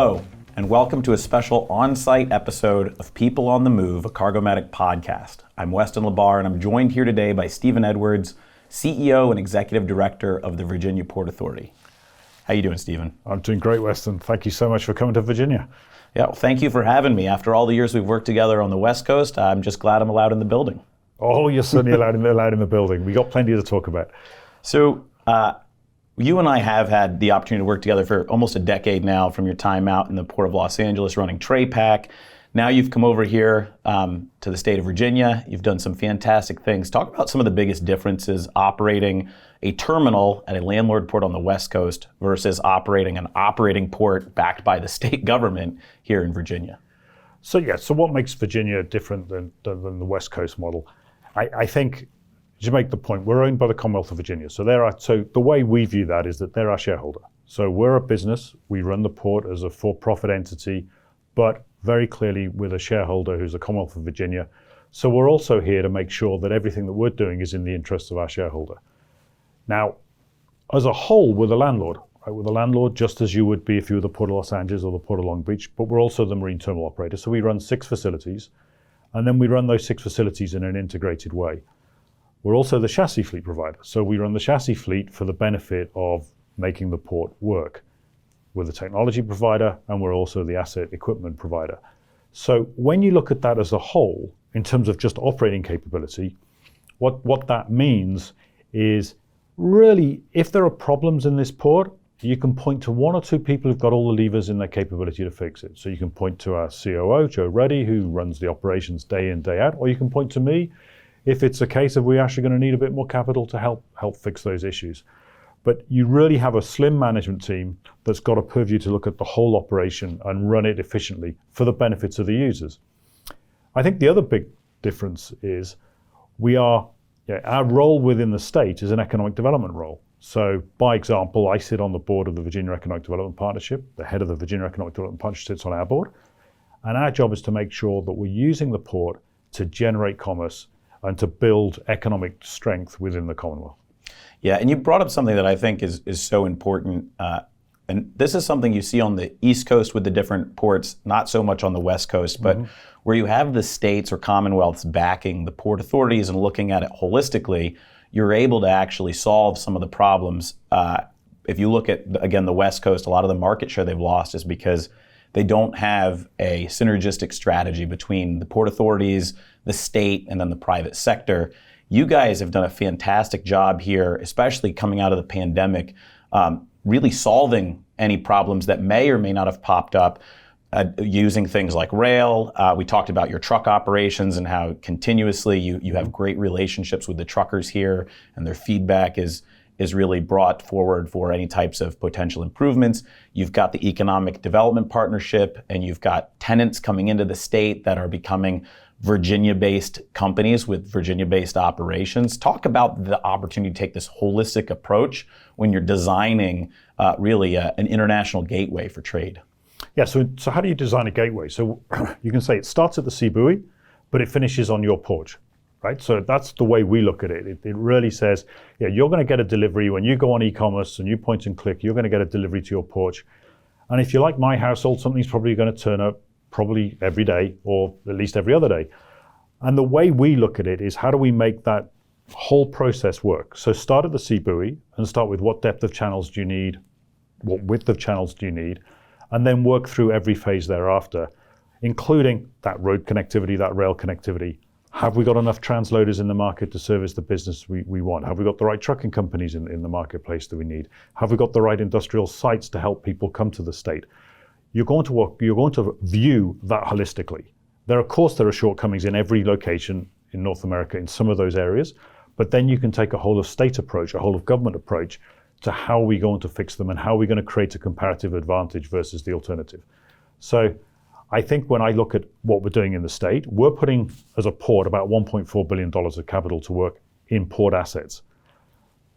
Hello, and welcome to a special on-site episode of People on the Move, a Cargomatic podcast. I'm Weston LaBar, and I'm joined here today by Stephen Edwards, CEO and Executive Director of the Virginia Port Authority. How you doing, Stephen? I'm doing great, Weston. Thank you so much for coming to Virginia. Yeah, well, thank you for having me. After all the years we've worked together on the West Coast, I'm just glad I'm allowed in the building. Oh, you're certainly allowed in the building. We got plenty to talk about. So, you and I have had the opportunity to work together for almost a decade now, from your time out in the Port of Los Angeles running TrayPac. Now you've come over here to the state of Virginia. You've done some fantastic things. Talk about some of the biggest differences operating a terminal at a landlord port on the West Coast versus operating an operating port backed by the state government here in Virginia. So what makes Virginia different than the West Coast model? I think you make the point, we're owned by the Commonwealth of Virginia. So the way we view that is that they're our shareholder. So we're a business, we run the port as a for-profit entity, but very clearly with a shareholder who's the Commonwealth of Virginia. So we're also here to make sure that everything that we're doing is in the interests of our shareholder. Now, as a whole, we're the landlord. Right? We're the landlord just as you would be if you were the Port of Los Angeles or the Port of Long Beach, but we're also the marine terminal operator. So we run 6 facilities, and then we run those 6 facilities in an integrated way. We're also the chassis fleet provider. So we run the chassis fleet for the benefit of making the port work. We're the technology provider, and we're also the asset equipment provider. So when you look at that as a whole, in terms of just operating capability, what that means is really, if there are problems in this port, you can point to 1 or 2 people who've got all the levers in their capability to fix it. So you can point to our COO, Joe Reddy, who runs the operations day in, day out, or you can point to me if it's a case of we're actually going to need a bit more capital to help fix those issues. But you really have a slim management team that's got a purview to look at the whole operation and run it efficiently for the benefits of the users. I think the other big difference is our role within the state is an economic development role. So by example, I sit on the board of the Virginia Economic Development Partnership. The head of the Virginia Economic Development Partnership sits on our board. And our job is to make sure that we're using the port to generate commerce and to build economic strength within the Commonwealth. Yeah, and you brought up something that I think is so important. And this is something you see on the East Coast with the different ports, not so much on the West Coast, but where you have the states or commonwealths backing the port authorities and looking at it holistically, you're able to actually solve some of the problems. If you look at, again, the West Coast, a lot of the market share they've lost is because they don't have a synergistic strategy between the port authorities, the state, and then the private sector. You guys have done a fantastic job here, especially coming out of the pandemic, really solving any problems that may or may not have popped up using things like rail. We talked about your truck operations and how continuously you have great relationships with the truckers here, and their feedback is really brought forward for any types of potential improvements. You've got the economic development partnership, and you've got tenants coming into the state that are becoming Virginia-based companies with Virginia-based operations. Talk about the opportunity to take this holistic approach when you're designing really an international gateway for trade. Yeah, so how do you design a gateway? So you can say it starts at the sea buoy, but it finishes on your porch, right? So that's the way we look at it. It really says, you're going to get a delivery when you go on e-commerce and you point and click, you're going to get a delivery to your porch. And if you're like my household, something's probably going to turn up probably every day or at least every other day. And the way we look at it is, how do we make that whole process work? So start at the sea buoy and start with what depth of channels do you need, what width of channels do you need, and then work through every phase thereafter, including that road connectivity, that rail connectivity. Have we got enough transloaders in the market to service the business we want? Have we got the right trucking companies in the marketplace that we need? Have we got the right industrial sites to help people come to the state? You're going to view that holistically. Of course, there are shortcomings in every location in North America in some of those areas, but then you can take a whole of state approach, a whole of government approach to how we're going to fix them and how we're going to create a comparative advantage versus the alternative. So I think when I look at what we're doing in the state, we're putting, as a port, about $1.4 billion of capital to work in port assets.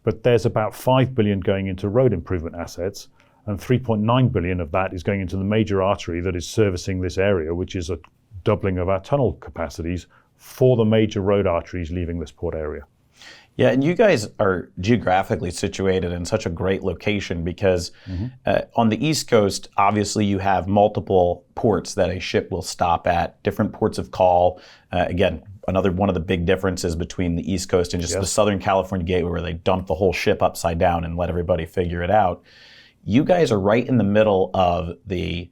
But there's about $5 billion going into road improvement assets, and $3.9 billion of that is going into the major artery that is servicing this area, which is a doubling of our tunnel capacities for the major road arteries leaving this port area. Yeah, and you guys are geographically situated in such a great location because on the East Coast, obviously you have multiple ports that a ship will stop at, different ports of call. Again, another one of the big differences between the East Coast and just the Southern California Gateway where they dump the whole ship upside down and let everybody figure it out. You guys are right in the middle of the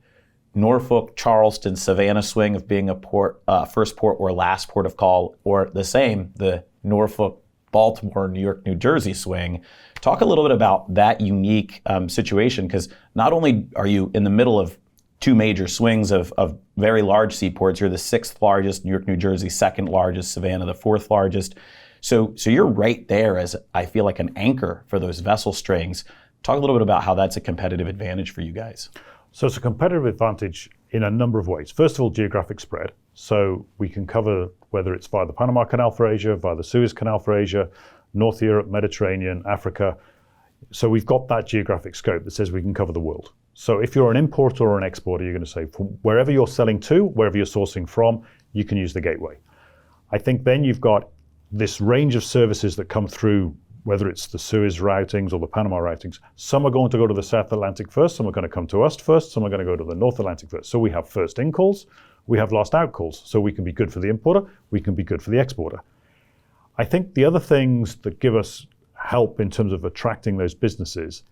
Norfolk, Charleston, Savannah swing of being a port, first port or last port of call, or the same, the Norfolk, Baltimore, New York, New Jersey swing. Talk a little bit about that unique situation, because not only are you in the middle of two major swings of very large seaports, you're the 6th largest, New York, New Jersey, 2nd largest, Savannah, the 4th largest. So you're right there as, I feel like, an anchor for those vessel strings. Talk a little bit about how that's a competitive advantage for you guys. So it's a competitive advantage in a number of ways. First of all, geographic spread. So we can cover, whether it's via the Panama Canal for Asia, via the Suez Canal for Asia, North Europe, Mediterranean, Africa. So we've got that geographic scope that says we can cover the world. So if you're an importer or an exporter, you're going to say from wherever you're selling to, wherever you're sourcing from, you can use the gateway. I think then you've got this range of services that come through, whether it's the Suez routings or the Panama routings. Some are going to go to the South Atlantic first, some are going to come to us first, some are going to go to the North Atlantic first. So we have first in calls, we have last out calls. So we can be good for the importer, we can be good for the exporter. I think the other things that give us help in terms of attracting those businesses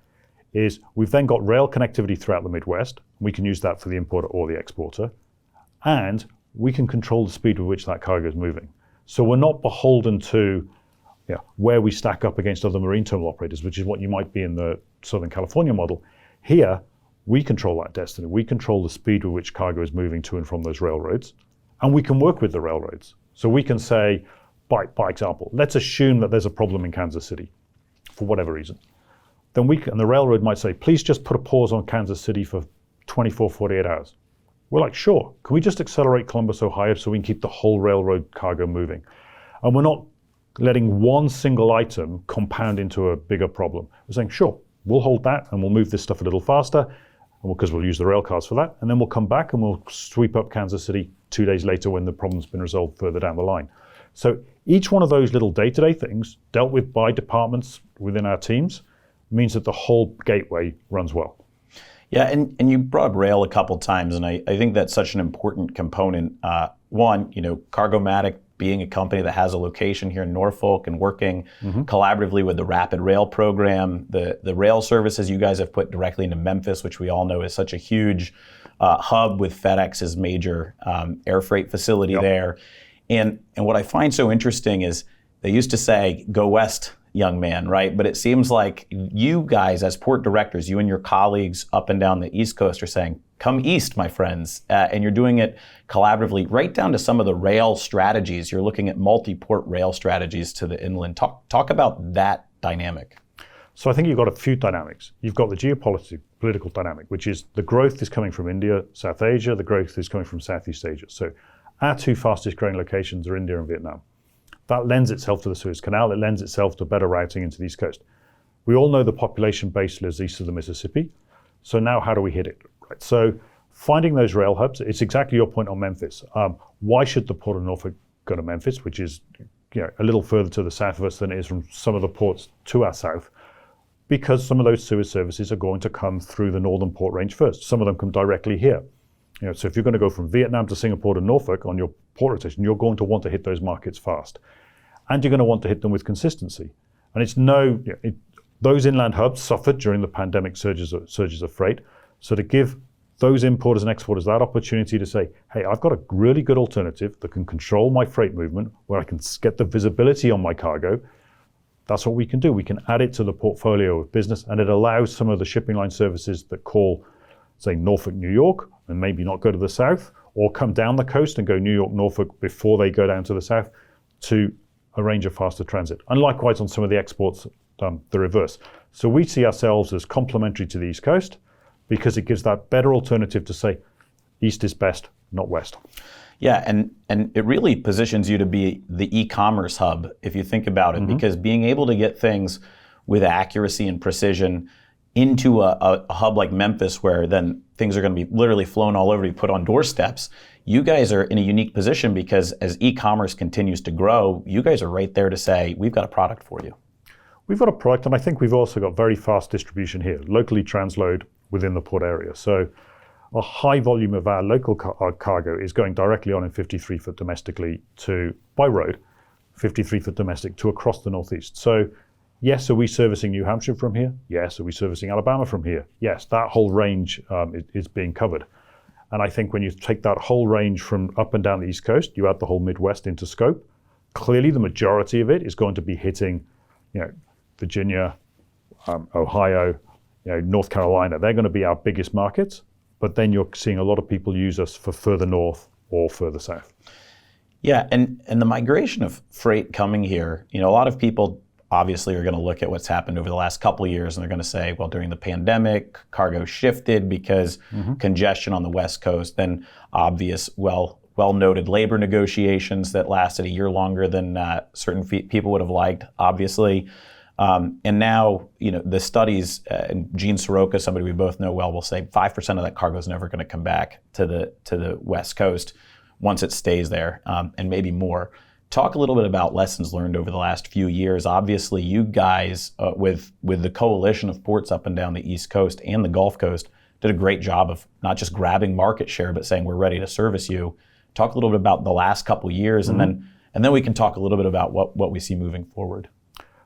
is we've then got rail connectivity throughout the Midwest. We can use that for the importer or the exporter. And we can control the speed with which that cargo is moving. So we're not beholden to where we stack up against other marine terminal operators, which is what you might be in the Southern California model. Here, we control that destiny. We control the speed with which cargo is moving to and from those railroads. And we can work with the railroads. So we can say, by example, let's assume that there's a problem in Kansas City for whatever reason. Then and the railroad might say, please just put a pause on Kansas City for 24, 48 hours. We're like, sure. Can we just accelerate Columbus, Ohio so we can keep the whole railroad cargo moving? And we're not letting one single item compound into a bigger problem. We're saying, sure, we'll hold that and we'll move this stuff a little faster because we'll use the rail cars for that. And then we'll come back and we'll sweep up Kansas City 2 days later when the problem's been resolved further down the line. So each one of those little day-to-day things dealt with by departments within our teams means that the whole gateway runs well. Yeah, and you brought up rail a couple times, and I think that's such an important component. One, Cargomatic being a company that has a location here in Norfolk and working collaboratively with the Rapid Rail program, the rail services you guys have put directly into Memphis, which we all know is such a huge hub with FedEx's major air freight facility there. And what I find so interesting is they used to say, go west, young man, right? But it seems like you guys as port directors, you and your colleagues up and down the East Coast are saying, come east, my friends. And you're doing it collaboratively right down to some of the rail strategies. You're looking at multi-port rail strategies to the inland. Talk about that dynamic. So I think you've got a few dynamics. You've got the geopolitical dynamic, which is the growth is coming from India, South Asia, the growth is coming from Southeast Asia. So our two fastest growing locations are India and Vietnam. That lends itself to the Suez Canal. It lends itself to better routing into the East Coast. We all know the population base lives east of the Mississippi. So now how do we hit it? Right. So finding those rail hubs, it's exactly your point on Memphis. Why should the Port of Norfolk go to Memphis, which is a little further to the south of us than it is from some of the ports to our south? Because some of those Suez services are going to come through the northern port range first. Some of them come directly here. So if you're going to go from Vietnam to Singapore to Norfolk on your port rotation, you're going to want to hit those markets fast. And you're going to want to hit them with consistency. And it's those inland hubs suffered during the pandemic surges of freight. So to give those importers and exporters that opportunity to say, hey, I've got a really good alternative that can control my freight movement, where I can get the visibility on my cargo, that's what we can do. We can add it to the portfolio of business, and it allows some of the shipping line services that call, say, Norfolk, New York, and maybe not go to the south, or come down the coast and go New York, Norfolk before they go down to the south, to arrange a faster transit. And likewise on some of the exports, the reverse. So we see ourselves as complementary to the East Coast because it gives that better alternative to say, East is best, not West. Yeah, and it really positions you to be the e-commerce hub, if you think about it, because being able to get things with accuracy and precision, into a hub like Memphis, where then things are going to be literally flown all over, be put on doorsteps. You guys are in a unique position because as e-commerce continues to grow, you guys are right there to say, we've got a product for you. We've got a product, and I think we've also got very fast distribution here, locally transload within the port area. So a high volume of our local cargo is going directly on in 53-foot domestically to, by road, 53-foot domestic to across the Northeast. So yes, are we servicing New Hampshire from here? Yes. Are we servicing Alabama from here? Yes. That whole range is being covered. And I think when you take that whole range from up and down the East Coast, you add the whole Midwest into scope, clearly the majority of it is going to be hitting, Virginia, Ohio, North Carolina. They're going to be our biggest markets, but then you're seeing a lot of people use us for further north or further south. Yeah, and the migration of freight coming here, a lot of people obviously are going to look at what's happened over the last couple of years and they're going to say, well, during the pandemic, cargo shifted because congestion on the West Coast, then obvious, well-noted labor negotiations that lasted a year longer than certain people would have liked, obviously. And now, the studies, and Gene Soroka, somebody we both know well, will say 5% of that cargo is never going to come back to the West Coast once it stays there, and maybe more. Talk a little bit about lessons learned over the last few years. Obviously, you guys, with the coalition of ports up and down the East Coast and the Gulf Coast, did a great job of not just grabbing market share, but saying we're ready to service you. Talk a little bit about the last couple of years, and then we can talk a little bit about what we see moving forward.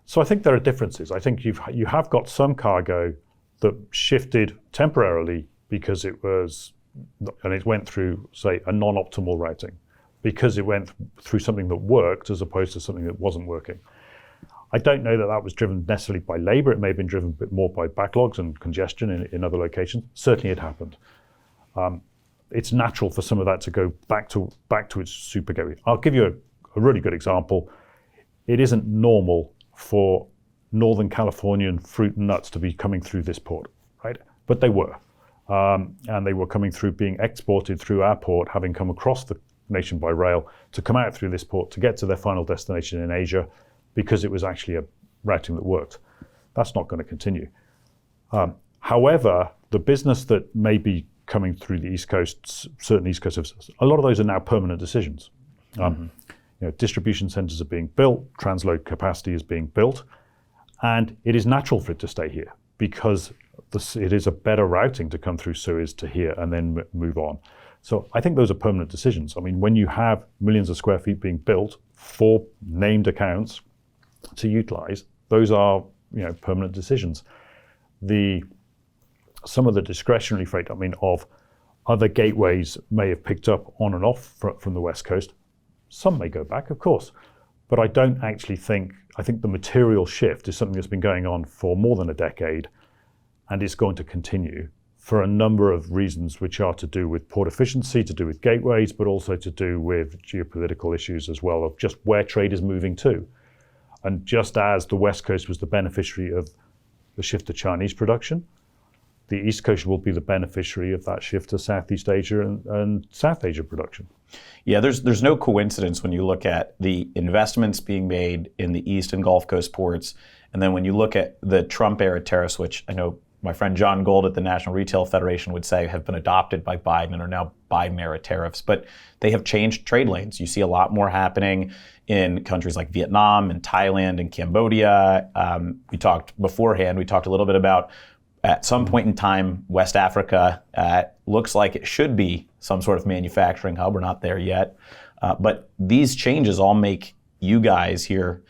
So I think there are differences. I think you have got some cargo that shifted temporarily because it went through, say, a non-optimal routing, because it went through something that worked as opposed to something that wasn't working. I don't know that was driven necessarily by labor. It may have been driven a bit more by backlogs and congestion in other locations. Certainly it happened. It's natural for some of that to go back to its super gateway. I'll give you a really good example. It isn't normal for Northern Californian fruit and nuts to be coming through this port, right? But they were. And they were coming through, being exported through our port, having come across the nation by rail, to come out through this port to get to their final destination in Asia, because it was actually a routing that worked. That's not going to continue. However, the business that may be coming through the East Coast, certain East Coast, a lot of those are now permanent decisions. Distribution centers are being built, transload capacity is being built, and it is natural for it to stay here because it is a better routing to come through Suez to here and then move on. So I think those are permanent decisions. I mean, when you have millions of square feet being built for named accounts to utilize, those are permanent decisions. Some of the discretionary freight, of other gateways may have picked up on and off from the West Coast. Some may go back, of course, but I think the material shift is something that's been going on for more than a decade, and it's going to continue for a number of reasons, which are to do with port efficiency, to do with gateways, but also to do with geopolitical issues as well, of just where trade is moving to. And just as the West Coast was the beneficiary of the shift to Chinese production, the East Coast will be the beneficiary of that shift to Southeast Asia and South Asia production. Yeah, there's no coincidence when you look at the investments being made in the East and Gulf Coast ports, and then when you look at the Trump-era tariffs, which I know my friend John Gold at the National Retail Federation would say have been adopted by Biden and are now Biden-era tariffs, but they have changed trade lanes. You see a lot more happening in countries like Vietnam and Thailand and Cambodia. We talked a little bit about, at some point in time, West Africa looks like it should be some sort of manufacturing hub. We're not there yet. But these changes all make you guys here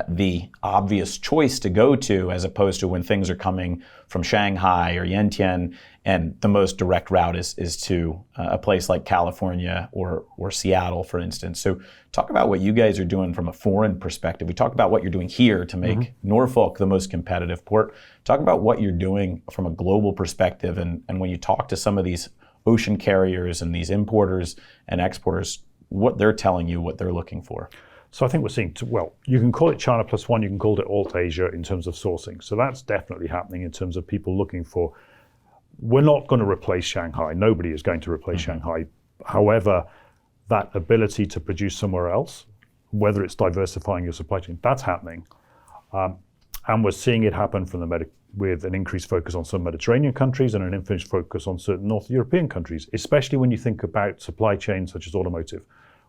the obvious choice to go to, as opposed to when things are coming from Shanghai or Yantian, and the most direct route is to a place like California or Seattle, for instance. So talk about what you guys are doing from a foreign perspective. We talked about what you're doing here to make Norfolk the most competitive port. Talk about what you're doing from a global perspective, and when you talk to some of these ocean carriers and these importers and exporters, what they're telling you, what they're looking for. So I think we're seeing, you can call it China plus one, you can call it Alt Asia in terms of sourcing. So that's definitely happening in terms of people looking for, we're not going to replace Shanghai. Nobody is going to replace Shanghai. However, that ability to produce somewhere else, whether it's diversifying your supply chain, that's happening. And we're seeing it happen from the with an increased focus on some Mediterranean countries and an increased focus on certain North European countries, especially when you think about supply chains such as automotive,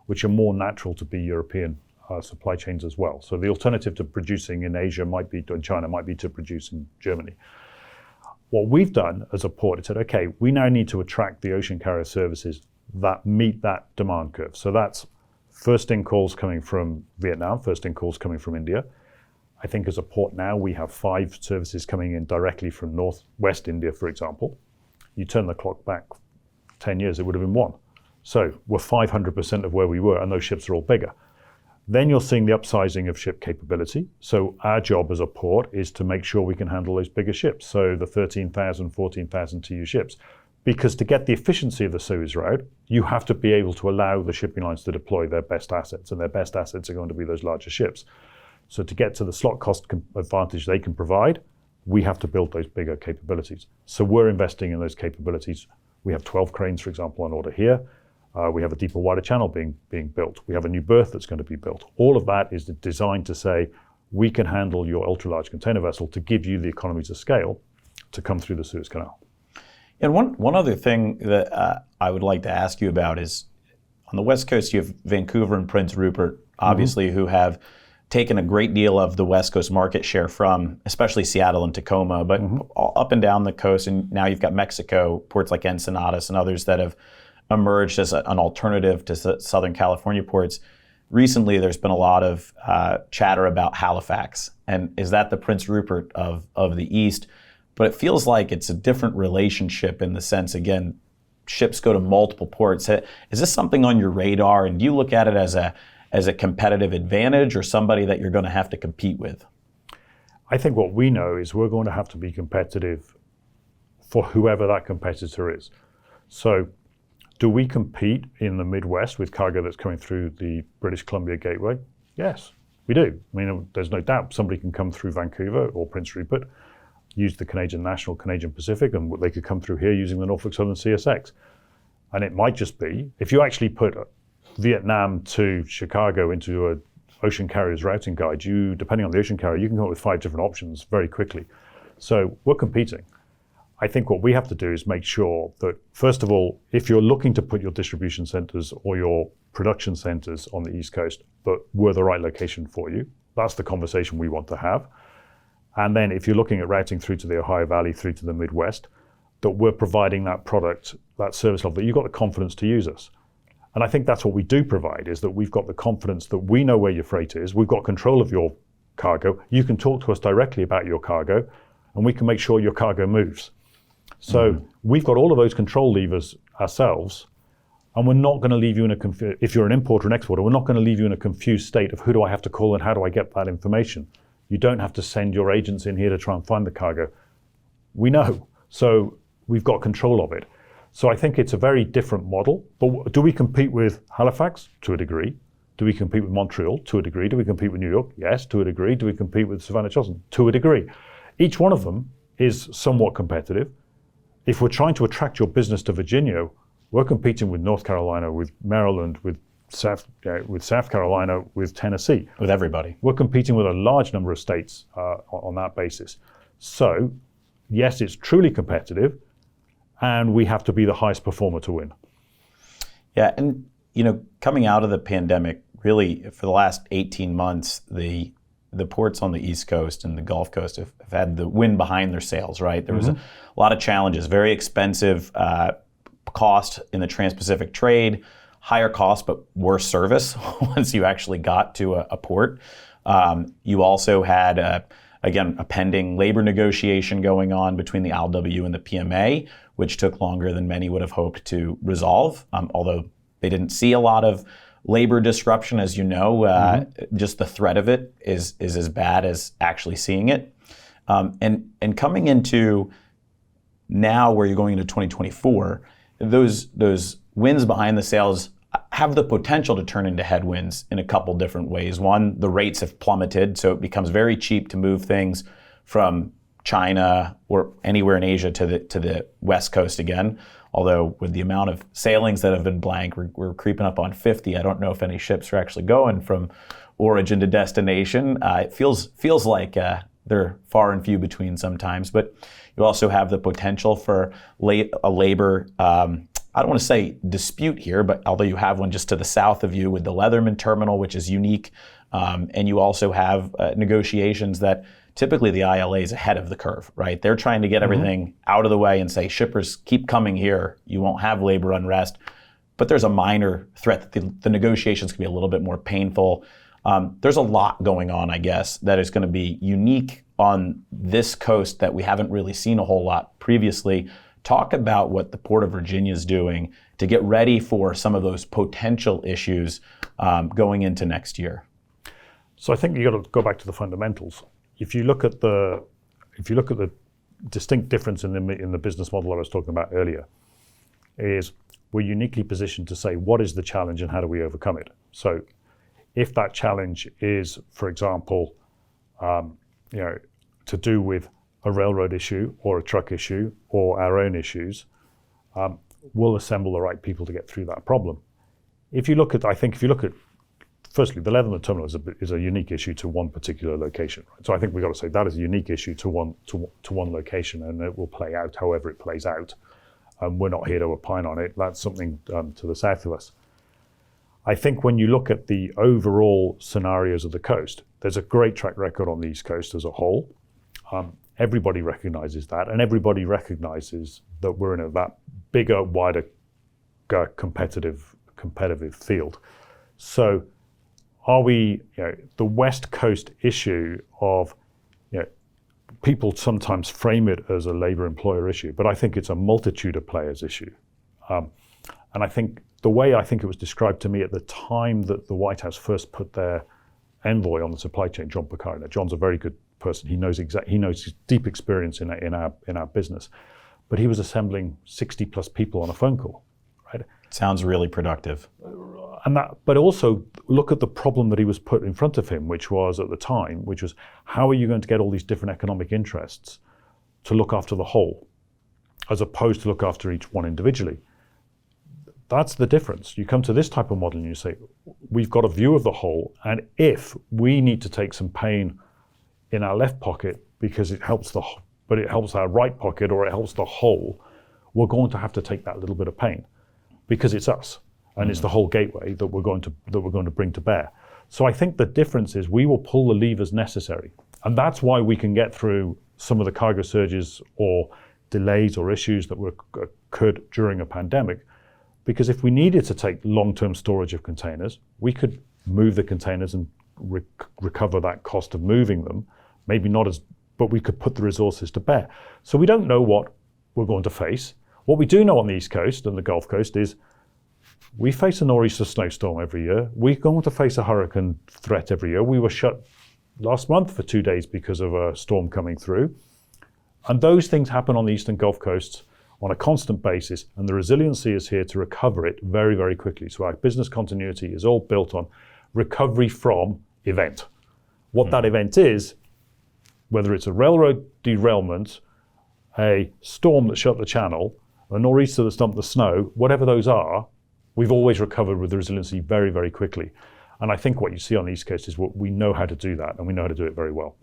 which are more natural to be European supply chains as well. So the alternative to producing in Asia might be, in China, might be to produce in Germany. What we've done as a port is said, okay, we now need to attract the ocean carrier services that meet that demand curve. So that's first in calls coming from Vietnam, first in calls coming from India. I think as a port now, we have 5 services coming in directly from Northwest India, for example. You turn the clock back 10 years, it would have been 1. So we're 500% of where we were, and those ships are all bigger. Then you're seeing the upsizing of ship capability. So our job as a port is to make sure we can handle those bigger ships. So the 13,000, 14,000 TEU ships. Because to get the efficiency of the Suez route, you have to be able to allow the shipping lines to deploy their best assets, and their best assets are going to be those larger ships. So to get to the slot cost advantage they can provide, we have to build those bigger capabilities. So we're investing in those capabilities. We have 12 cranes, for example, on order here. We have a deeper, wider channel being built. We have a new berth that's going to be built. All of that is designed to say, we can handle your ultra-large container vessel to give you the economies of scale to come through the Suez Canal. And one other thing that I would like to ask you about is, on the West Coast, you have Vancouver and Prince Rupert, obviously, who have taken a great deal of the West Coast market share from, especially Seattle and Tacoma, but all up and down the coast. And now you've got Mexico, ports like Ensenadas and others that have emerged as an alternative to Southern California ports. Recently, there's been a lot of chatter about Halifax. And is that the Prince Rupert of the East? But it feels like it's a different relationship in the sense, again, ships go to multiple ports. Is this something on your radar? And do you look at it as a competitive advantage or somebody that you're going to have to compete with? I think what we know is we're going to have to be competitive for whoever that competitor is. So do we compete in the Midwest with cargo that's coming through the British Columbia Gateway? Yes, we do. I mean, there's no doubt somebody can come through Vancouver or Prince Rupert, use the Canadian National, Canadian Pacific, and they could come through here using the Norfolk Southern CSX. And it might just be, if you actually put Vietnam to Chicago into an ocean carrier's routing guide, depending on the ocean carrier, you can come up with 5 different options very quickly. So we're competing. I think what we have to do is make sure that, first of all, if you're looking to put your distribution centers or your production centers on the East Coast, that we're the right location for you. That's the conversation we want to have. And then if you're looking at routing through to the Ohio Valley, through to the Midwest, that we're providing that product, that service level, that you've got the confidence to use us. And I think that's what we do provide, is that we've got the confidence that we know where your freight is, we've got control of your cargo, you can talk to us directly about your cargo, and we can make sure your cargo moves. So we've got all of those control levers ourselves, and we're not going to leave you in if you're an importer and exporter, we're not going to leave you in a confused state of who do I have to call and how do I get that information. You don't have to send your agents in here to try and find the cargo. We know. So we've got control of it. So I think it's a very different model. But do we compete with Halifax? To a degree. Do we compete with Montreal? To a degree. Do we compete with New York? Yes, to a degree. Do we compete with Savannah Charleston? To a degree. Each one of them is somewhat competitive. If we're trying to attract your business to Virginia, we're competing with North Carolina, with Maryland, with South Carolina, with Tennessee. With everybody. We're competing with a large number of states on that basis. So, yes, it's truly competitive, and we have to be the highest performer to win. Yeah, and coming out of the pandemic, really for the last 18 months, the ports on the East Coast and the Gulf Coast have had the wind behind their sails, right? There was a lot of challenges, very expensive cost in the Trans-Pacific trade, higher cost, but worse service once you actually got to a port. You also had, again, a pending labor negotiation going on between the ILWU and the PMA, which took longer than many would have hoped to resolve, although they didn't see a lot of labor disruption, as you know. Just the threat of it is as bad as actually seeing it. And coming into now where you're going into 2024, those winds behind the sails have the potential to turn into headwinds in a couple different ways. One, the rates have plummeted, so it becomes very cheap to move things from China or anywhere in Asia to the West Coast again. Although with the amount of sailings that have been blank, we're creeping up on 50. I don't know if any ships are actually going from origin to destination. It feels like they're far and few between sometimes. But you also have the potential for a labor, I don't want to say dispute here, but although you have one just to the south of you with the Leatherman terminal, which is unique, and you also have negotiations that typically the ILA is ahead of the curve, right? They're trying to get everything out of the way and say, shippers, keep coming here. You won't have labor unrest. But there's a minor threat that the negotiations can be a little bit more painful. There's a lot going on, I guess, that is going to be unique on this coast that we haven't really seen a whole lot previously. Talk about what the Port of Virginia is doing to get ready for some of those potential issues going into next year. So I think you got to go back to the fundamentals. If you look at the distinct difference in the business model I was talking about earlier, is we're uniquely positioned to say what is the challenge and how do we overcome it. So if that challenge is, for example, to do with a railroad issue or a truck issue or our own issues, we'll assemble the right people to get through that problem. If you look at, firstly, the Leatherman terminal is a unique issue to one particular location. Right? So I think we've got to say that is a unique issue to one location, and it will play out however it plays out. We're not here to opine on it. That's something to the south of us. I think when you look at the overall scenarios of the coast, there's a great track record on the East Coast as a whole. Everybody recognizes that, and everybody recognizes that we're in that bigger, wider, competitive field. So are we, the West Coast issue of, people sometimes frame it as a labor employer issue, but I think it's a multitude of players issue. And I think the way I think it was described to me at the time that the White House first put their envoy on the supply chain, John Picard. Now, John's a very good person. He knows his deep experience in our business, but he was assembling 60 plus people on a phone call, right? Sounds really productive. But also look at the problem that he was put in front of him, which was at the time, which was how are you going to get all these different economic interests to look after the whole, as opposed to look after each one individually. That's the difference. You come to this type of model and you say, we've got a view of the whole, and if we need to take some pain in our left pocket because it helps our right pocket or it helps the whole, we're going to have to take that little bit of pain because it's us. And it's the whole gateway that we're going to bring to bear. So I think the difference is we will pull the levers necessary. And that's why we can get through some of the cargo surges or delays or issues that occurred during a pandemic. Because if we needed to take long-term storage of containers, we could move the containers and recover that cost of moving them. Maybe not but we could put the resources to bear. So we don't know what we're going to face. What we do know on the East Coast and the Gulf Coast is we face a nor'easter snowstorm every year. We're going to face a hurricane threat every year. We were shut last month for 2 days because of a storm coming through. And those things happen on the eastern Gulf coasts on a constant basis, and the resiliency is here to recover it very, very quickly. So our business continuity is all built on recovery from event. What that event is, whether it's a railroad derailment, a storm that shut the channel, a nor'easter that dumped the snow, whatever those are, we've always recovered with the resiliency very, very quickly. And I think what you see on the East Coast is we know how to do that, and we know how to do it very well.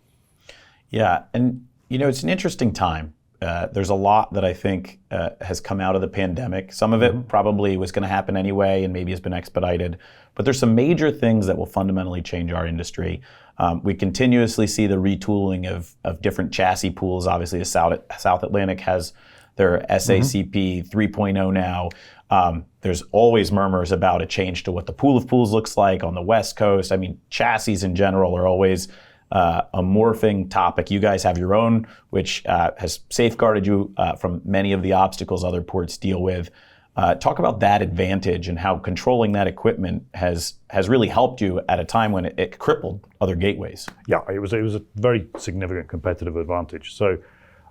Yeah, and it's an interesting time. There's a lot that I think has come out of the pandemic. Some of it probably was going to happen anyway and maybe has been expedited. But there's some major things that will fundamentally change our industry. We continuously see the retooling of different chassis pools. Obviously, the South Atlantic has their SACP 3.0 now. There's always murmurs about a change to what the pool of pools looks like on the West Coast. I mean, chassis in general are always a morphing topic. You guys have your own, which has safeguarded you from many of the obstacles other ports deal with. Talk about that advantage and how controlling that equipment has really helped you at a time when it crippled other gateways. Yeah, it was a very significant competitive advantage. So,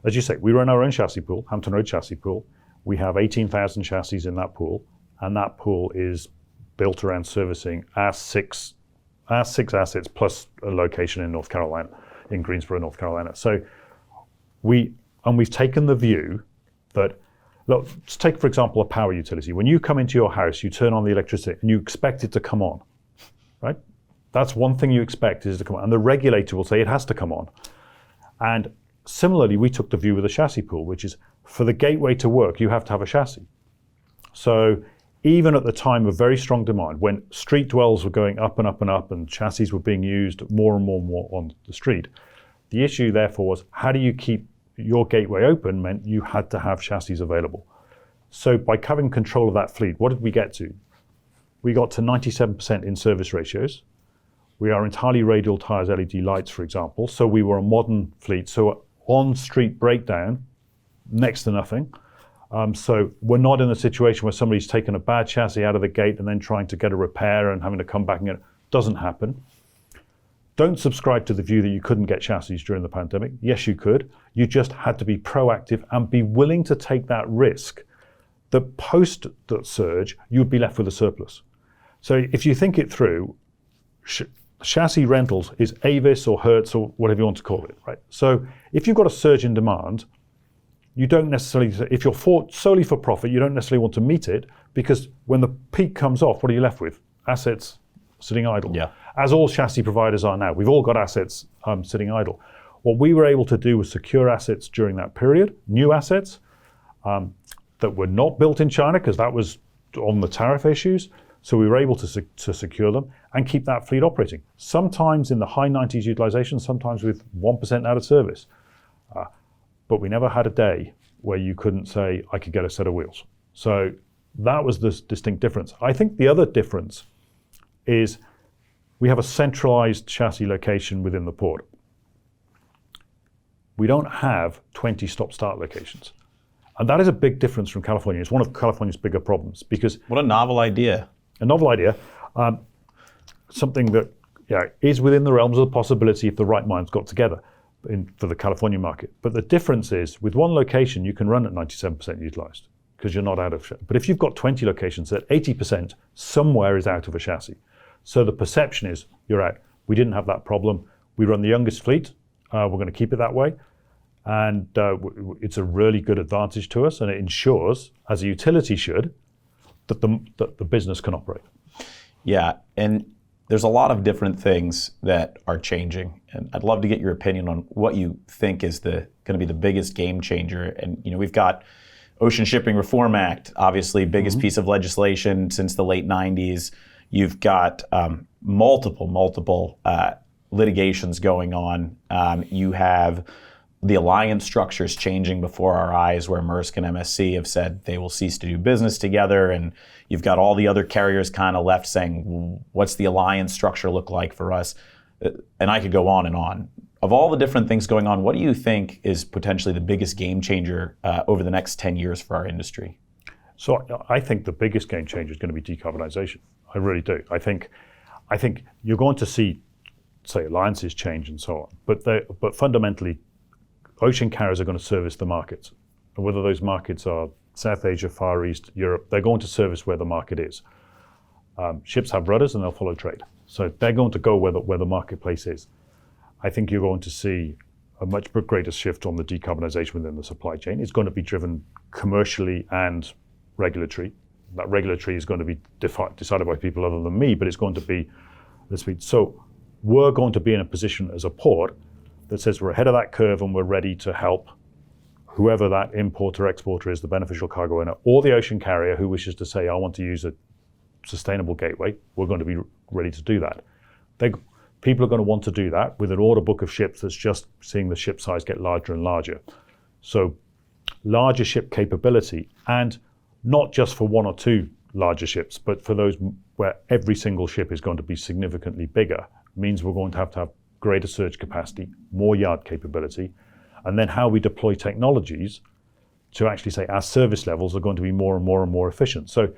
as you say, we run our own chassis pool, Hampton Road chassis pool. We have 18,000 chassis in that pool, and that pool is built around servicing our six assets plus a location in North Carolina, in Greensboro, North Carolina. So we've taken the view that, look, let's take, for example, a power utility. When you come into your house, you turn on the electricity and you expect it to come on, right? That's one thing you expect is to come on. And the regulator will say it has to come on. And similarly, we took the view with the chassis pool, which is for the gateway to work, you have to have a chassis. So even at the time of very strong demand, when street dwells were going up and up and up and chassis were being used more and more and more on the street, the issue therefore was how do you keep your gateway open meant you had to have chassis available. So by having control of that fleet, what did we get to? We got to 97% in service ratios. We are entirely radial tires, LED lights, for example. So we were a modern fleet. So on-street breakdown, next to nothing. So we're not in a situation where somebody's taken a bad chassis out of the gate and then trying to get a repair and having to come back and get it. Doesn't happen. Don't subscribe to the view that you couldn't get chassis during the pandemic. Yes, you could. You just had to be proactive and be willing to take that risk that post that surge, you'd be left with a surplus. So if you think it through, chassis rentals is Avis or Hertz or whatever you want to call it, right? So if you've got a surge in demand, you don't necessarily, if you're solely for profit, you don't necessarily want to meet it, because when the peak comes off, what are you left with? Assets sitting idle. Yeah. As all chassis providers are now. We've all got assets sitting idle. What we were able to do was secure assets during that period, new assets that were not built in China, because that was on the tariff issues. So we were able to secure them and keep that fleet operating. Sometimes in the high 90s utilization, sometimes with 1% out of service. But we never had a day where you couldn't say, I could get a set of wheels. So that was the distinct difference. I think the other difference is we have a centralized chassis location within the port. We don't have 20 stop-start locations. And that is a big difference from California. It's one of California's bigger problems because— What a novel idea. A novel idea, something that is within the realms of the possibility if the right minds got together for the California market. But the difference is, with one location, you can run at 97% utilized because you're not out of. But if you've got 20 locations, at 80%, somewhere is out of a chassis. So the perception is you're out. We didn't have that problem. We run the youngest fleet. We're going to keep it that way. And it's a really good advantage to us, and it ensures, as a utility should, that the business can operate. Yeah, and there's a lot of different things that are changing, and I'd love to get your opinion on what you think is going to be the biggest game changer. And we've got Ocean Shipping Reform Act, obviously biggest piece of legislation since the late 90s. You've got multiple litigations going on. You have the alliance structures changing before our eyes, where Maersk and MSC have said they will cease to do business together, and you've got all the other carriers kind of left saying, what's the alliance structure look like for us? And I could go on and on. Of all the different things going on, what do you think is potentially the biggest game changer over the next 10 years for our industry? So I think the biggest game changer is going to be decarbonization. I really do. I think you're going to see, say, alliances change and so on, but fundamentally, ocean carriers are going to service the markets. And whether those markets are South Asia, Far East, Europe, they're going to service where the market is. Ships have rudders and they'll follow trade. So they're going to go where the marketplace is. I think you're going to see a much greater shift on the decarbonization within the supply chain. It's going to be driven commercially and regulatory. That regulatory is going to be decided by people other than me, but it's going to be the speed. So we're going to be in a position as a port that says we're ahead of that curve and we're ready to help whoever that importer, exporter is, the beneficial cargo owner, or the ocean carrier who wishes to say, I want to use a sustainable gateway. We're going to be ready to do that. People are going to want to do that with an order book of ships that's just seeing the ship size get larger and larger. So larger ship capability, and not just for one or two larger ships, but for those where every single ship is going to be significantly bigger, means we're going to have greater surge capacity, more yard capability, and then how we deploy technologies to actually say our service levels are going to be more and more and more efficient. So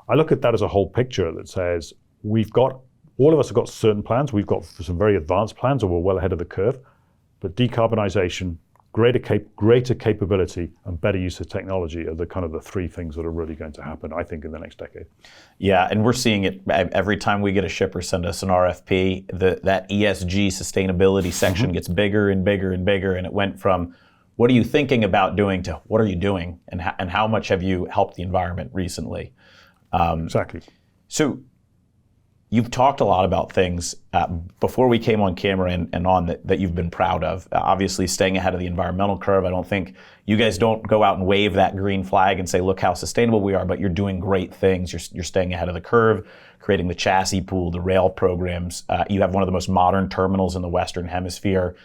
I look at that as a whole picture that says all of us have got certain plans. We've got some very advanced plans, or we're well ahead of the curve, but decarbonization, greater capability, and better use of technology are the three things that are really going to happen, I think, in the next decade. Yeah, and we're seeing it every time we get a shipper send us an RFP, that ESG sustainability section gets bigger and bigger and bigger, and it went from, what are you thinking about doing, to what are you doing, and how much have you helped the environment recently? Exactly. So You've talked a lot about things before we came on camera and on that you've been proud of. Obviously, staying ahead of the environmental curve. I don't think you guys don't go out and wave that green flag and say, look how sustainable we are, but you're doing great things. You're staying ahead of the curve, creating the chassis pool, the rail programs. You have one of the most modern terminals in the Western Hemisphere.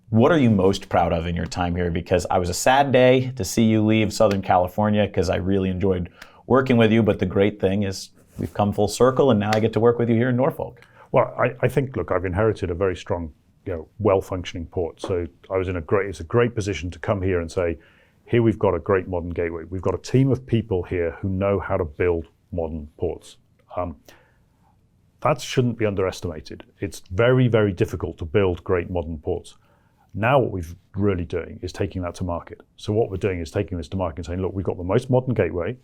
What are you most proud of in your time here? Because I was a sad day to see you leave Southern California because I really enjoyed working with you, but the great thing is we've come full circle, and now I get to work with you here in Norfolk. Well, I think, look, I've inherited a very strong, well-functioning port. So I was it's a great position to come here and say, here we've got a great modern gateway. We've got a team of people here who know how to build modern ports. That shouldn't be underestimated. It's very, very difficult to build great modern ports. Now what we're really doing is taking that to market. So what we're doing is taking this to market and saying, look, we've got the most modern gateway.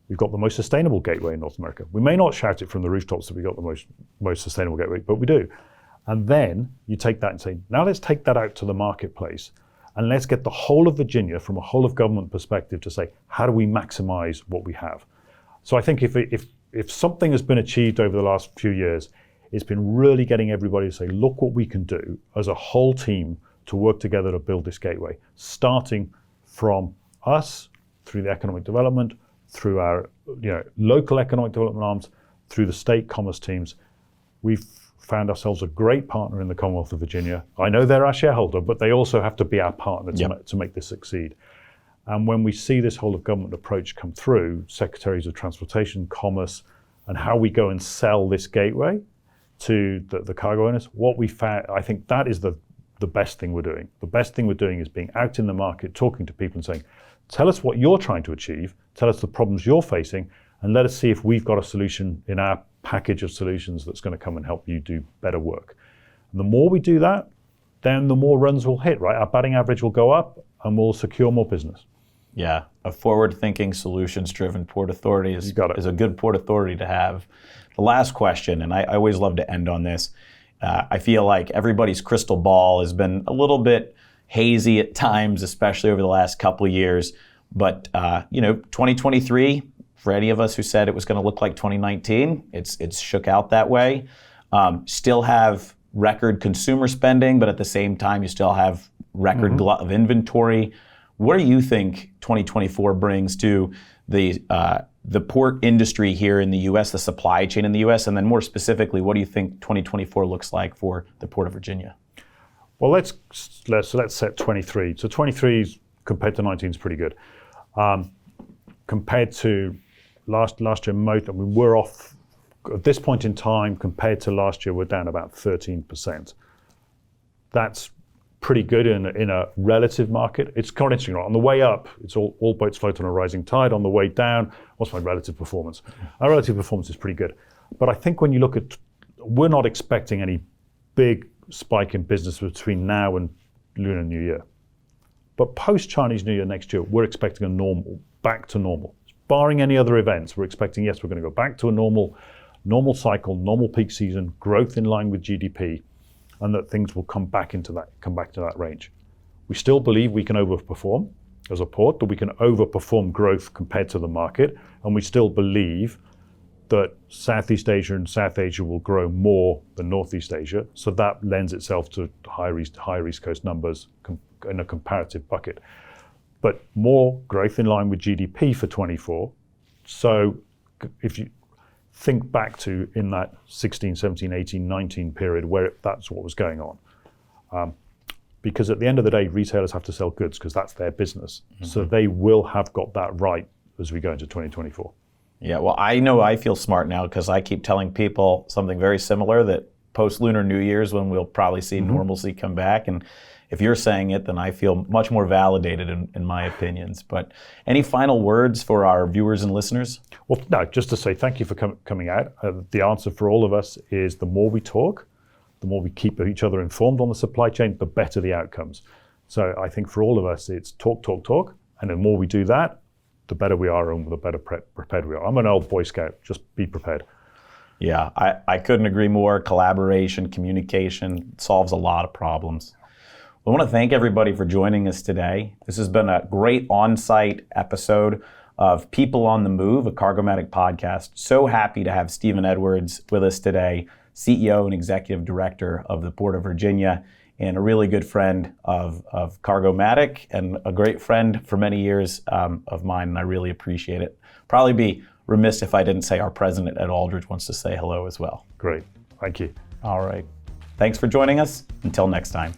We've got the most sustainable gateway in North America. We may not shout it from the rooftops that we've got the most sustainable gateway, but we do. And then you take that and say, now let's take that out to the marketplace and let's get the whole of Virginia from a whole of government perspective to say, how do we maximize what we have? So I think if something has been achieved over the last few years, it's been really getting everybody to say, look what we can do as a whole team to work together to build this gateway, starting from us through the economic development, through our local economic development arms, through the state commerce teams. We've found ourselves a great partner in the Commonwealth of Virginia. I know they're our shareholder, but they also have to be our partner to make this succeed. And when we see this whole of government approach come through, secretaries of transportation, commerce, and how we go and sell this gateway to the cargo owners, what we found, I think that is the best thing we're doing. The best thing we're doing is being out in the market, talking to people and saying, tell us what you're trying to achieve, tell us the problems you're facing, and let us see if we've got a solution in our package of solutions that's going to come and help you do better work. And the more we do that, then the more runs we'll hit, right? Our batting average will go up and we'll secure more business. Yeah, a forward-thinking, solutions-driven port authority is a good port authority to have. The last question, and I always love to end on this, I feel like everybody's crystal ball has been a little bit hazy at times, especially over the last couple of years. But 2023, for any of us who said it was going to look like 2019, it's shook out that way. Still have record consumer spending, but at the same time, you still have record glut of inventory. What do you think 2024 brings to the port industry here in the U.S., the supply chain in the U.S., and then more specifically, what do you think 2024 looks like for the Port of Virginia? Well, let's set 23. So 23 compared to 19 is pretty good. Compared to last year, we're off at this point in time. Compared to last year, we're down about 13%. That's pretty good in a relative market. It's quite interesting. Right? On the way up, it's all boats float on a rising tide. On the way down, what's my relative performance? Our relative performance is pretty good. But I think when you look at, we're not expecting any big spike in business between now and Lunar New Year. But post-Chinese New Year next year, we're expecting back to normal. Barring any other events, we're expecting, yes, we're going to go back to a normal cycle, normal peak season, growth in line with GDP, and that things will come back to that range. We still believe we can overperform as a port, that we can overperform growth compared to the market, and we still believe that Southeast Asia and South Asia will grow more than Northeast Asia, so that lends itself to higher East Coast numbers in a comparative bucket. But more growth in line with GDP for 24. So if you think back to in that 16, 17, 18, 19 period where that's what was going on. Because at the end of the day, retailers have to sell goods because that's their business. Mm-hmm. So they will have got that right as we go into 2024. Yeah, well, I know I feel smart now because I keep telling people something very similar, that post-Lunar New Year's when we'll probably see normalcy come back. And if you're saying it, then I feel much more validated in my opinions. But any final words for our viewers and listeners? Well, no, just to say thank you for coming out. The answer for all of us is the more we talk, the more we keep each other informed on the supply chain, the better the outcomes. So I think for all of us, it's talk. And the more we do that, the better we are and the better prepared we are. I'm an old Boy Scout, just be prepared. Yeah, I couldn't agree more. Collaboration, communication solves a lot of problems. I want to thank everybody for joining us today. This has been a great on-site episode of People on the Move, a Cargomatic podcast. So happy to have Stephen Edwards with us today, CEO and Executive Director of the Port of Virginia, and a really good friend of Cargomatic and a great friend for many years of mine, and I really appreciate it. Probably be remiss if I didn't say our president, Ed Aldridge, wants to say hello as well. Great. Thank you. All right. Thanks for joining us. Until next time.